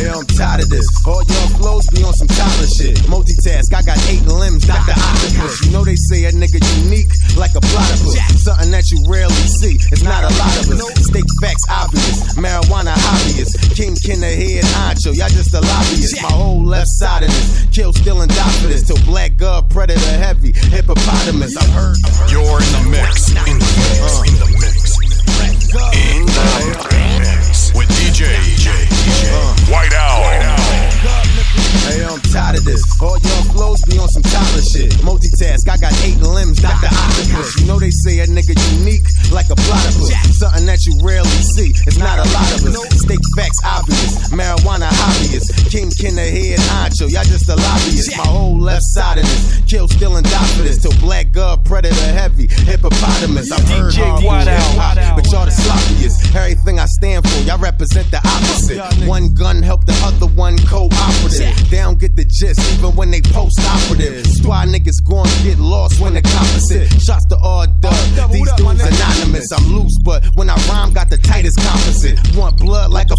Hey, I'm tired of this. All your flows be on some Tyler shit. Multitask, I got 8 limbs, Dr. Octopus. You know they say a nigga unique like a platypus. Something that you rarely see. It's not a lot of us. State facts obvious. Marijuana hobbyist. Kenn the head honcho. Y'all just a lobbyist. My whole left side of this. Kill, steal, and die for this. Till black god, predator heavy. Hippopotamus. I've heard. You're in the mix. In the mix. In the mix. In the mix. With DJ White Owl. Hey, I'm tired of this. All your flows be on some Tyler shit. Multitask, I got 8 limbs, Dr. Octopus. You know they say a nigga unique like a platypus. Something that you rarely see. It's not a lot of us. State facts obvious. Marijuana hobbyist. Kenn the head honcho. Y'all just a lobbyist. My whole left side of this. Kill, steal, and die for this. Till black god, predator heavy. Hippopotamus. I've heard White Owl. but y'all the sloppiest. Everything I stand for, y'all represent the opposite. One gun help the other one cooperative. They don't get the gist even when they post-operative. That's why niggas gon' get lost when the composite. Shots to all dub. These dudes anonymous. I'm loose, but when I rhyme, got the tightest composite. Want blood like